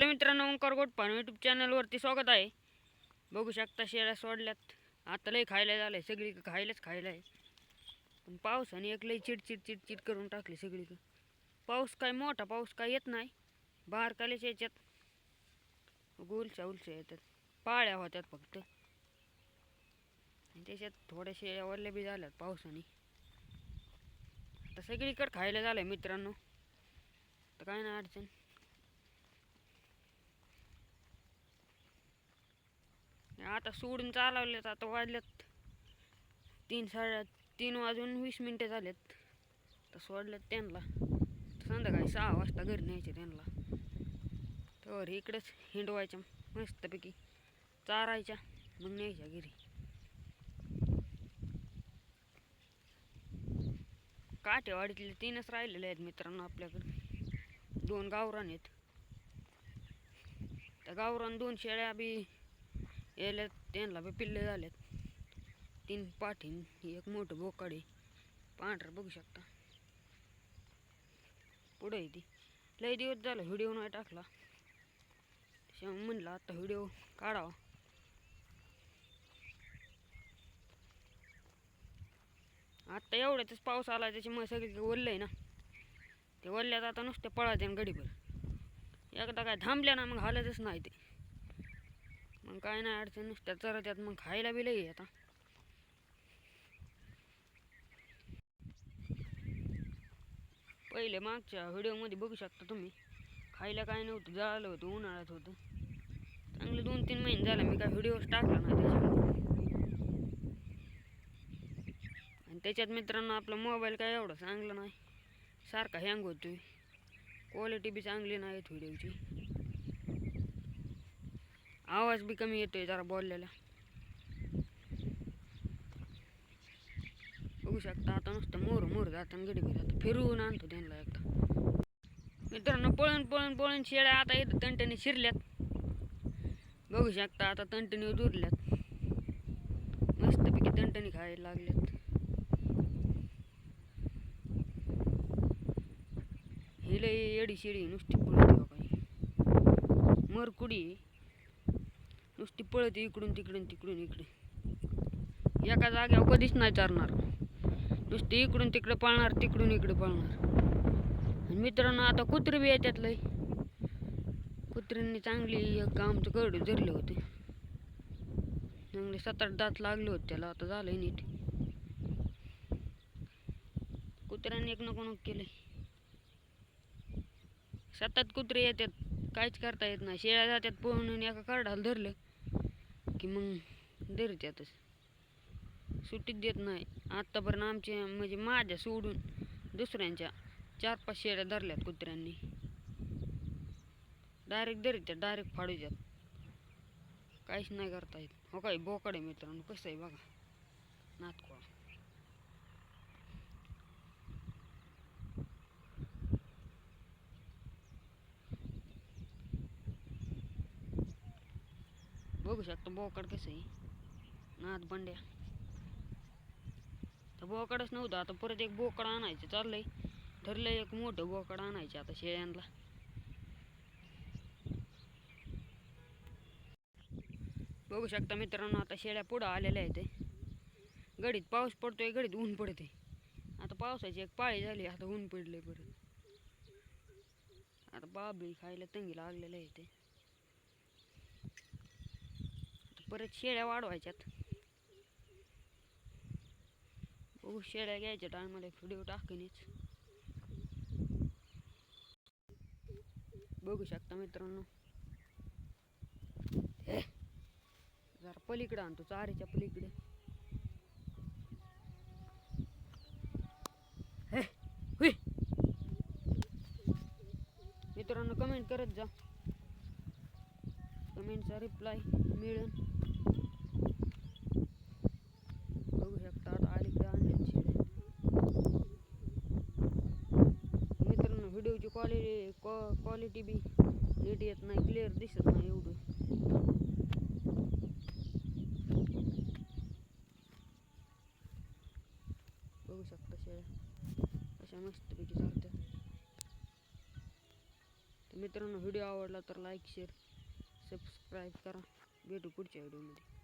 Hello मित्रांनो, Omkar गोटपान YouTube चॅनलवरती स्वागत आहे. बघू शकता शेळ्या सोडल्यात. आता लय खायला झालंय, सगळी खायलाच आहे. पण पावसाने एक लय चिडचिड करून टाकली सगळी. पाऊस काय मोठा पाऊस काय येत नाही, बारकालेच याच्यात उलच्या येतात. पाळ्या होत्यात फक्त, त्याच्यात थोड्या शेळ्या वरल्या बी झाल्यात पावसाने. आता सगळीकडे खायला झालंय मित्रांनो, तर काय नाही अडचण. आता सोडून चालवलेत. आता वाजल्यात 3 वाजून 20 मिनिटं झालेत. तर सोडल्यात त्यांना. संध्याकाळी 6 वाजता घरी न्यायचे त्यांना. तर इकडेच हिंडवायच्या मस्तपैकी, चारायच्या, मग न्यायच्या घरी. काठेवाडीतले 3च राहिलेले आहेत मित्रांनो आपल्याकडे. 2 गावरान आहेत. त्या गावरान 2 शेळ्या बी यायल्यात, त्यांना बी पिल्ले झालेत. 3 पाठीन, एक मोठं बोकाडे पांढरं बघू शकता. पुढे ती लय दिवस झाला व्हिडिओ नाही टाकला, म्हणलं आता व्हिडिओ काढावा. आता एवढ्यातच पाऊस आला, त्याच्यामुळे सगळी ओललंय ना. ते ओलल्यात आता नुसते पळायचे गडीभर. एकदा काय थांबल्या ना मग हालतच नाही ते. मग काय नाही अडचण, नुसत्या चरत्यात. मग खायला बी लई आता. पहिले मागच्या व्हिडिओमध्ये बघू शकता तुम्ही, खायला काय नव्हतं, झालं होतं, उन्हाळ्यात होतं. चांगले 2-3 महिने झाले मी काय व्हिडिओच टाकला नाही त्याच्यामध्ये. आणि त्याच्यात मित्रांनो आपला मोबाईल काय एवढा चांगला नाही, सारखा हँग होतोय. क्वालिटी बी चांगली नाही व्हिडिओची. आवाज बी कमी येतोय जरा बोललेला. बघू शकता आता नुसतं मोर जाताना गडीभर. आता फिरवून आणतो त्यांना एकदा. मित्रांनो पळून शेळ्या आता इथं तंटणी शिरल्यात. बघू शकता आता तंटणी दुरल्यात, मस्तपैकी तंटणी खायला लागल्यात. ही लय येडी शेळी नुसती पळते काही मरकुडी, नुसती पळते इकडून इकडे. एका जाग्यावर कधीच नाही चालणार, नुसती इकडून तिकडे पळणार, तिकडून इकडे पळणार. आणि मित्रांनो आता कुत्री बी येतात लय. कुत्र्यांनी चांगली एक आमचं करडू धरले होते, चांगले 7-8 दात लागले होते त्याला. आता झालंय नीट. कुत्र्यांनी एक नको केलंय. 7 कुत्रे येतात, काहीच करता येत नाही. शेळ्या जात्यात पळून, एका करडाला धरलं की मग धरत्यातच, सुट्टीच देत नाही. आत्तापर्यंत आमच्या म्हणजे माझ्या सोडून दुसऱ्यांच्या 4-5 शेळ्या धरल्यात कुत्र्यांनी. डायरेक्ट धरत्यात, डायरेक्ट फाडूच्यात, काहीच नाही करता येत. हो काय बोकडे मित्रांनो कसं आहे बघा, नातकोळा. बघू शकता बोकड कसं आहे, नाद बंड्या. तर बोकडच नव्हतं, आता परत एक बोकड आणायचं चाललंय. ठरलंय एक मोठं बोकड आणायचं आता शेळ्यांना. बघू शकता मित्रांनो आता शेळ्या पुढं आलेल्या आहेत. गडीत पाऊस पडतोय, गडीत ऊन पडते. आता पावसाची एक पाळी झाली, आता ऊन पडले परत. आता बाबळी खायला तंगी लागलेलं आहे ते. परत शेळ्या वाढवायच्यात. बघू शेळ्या घ्यायच्या टायमाला व्हिडिओ टाकेनच. बघू शकता मित्रांनो, जरा पलीकडे आणतो, चारीच्या पलीकडे. मित्रांनो कमेंट करत जा, कमेंटचा रिप्लाय मिळेल. बघू शकता आता अलीकडे आणले शेळ्या. मित्रांनो व्हिडिओची क्वालिटी बी नीट येत नाही, क्लिअर दिसत नाही एवढं. बघू शकता शेळ्या अशा मस्तपैकी चालतात. तर मित्रांनो मित्रांनो व्हिडिओ आवडला तर लाईक शेअर सबस्क्राईब करा. भेटू पुढच्या व्हिडिओमध्ये.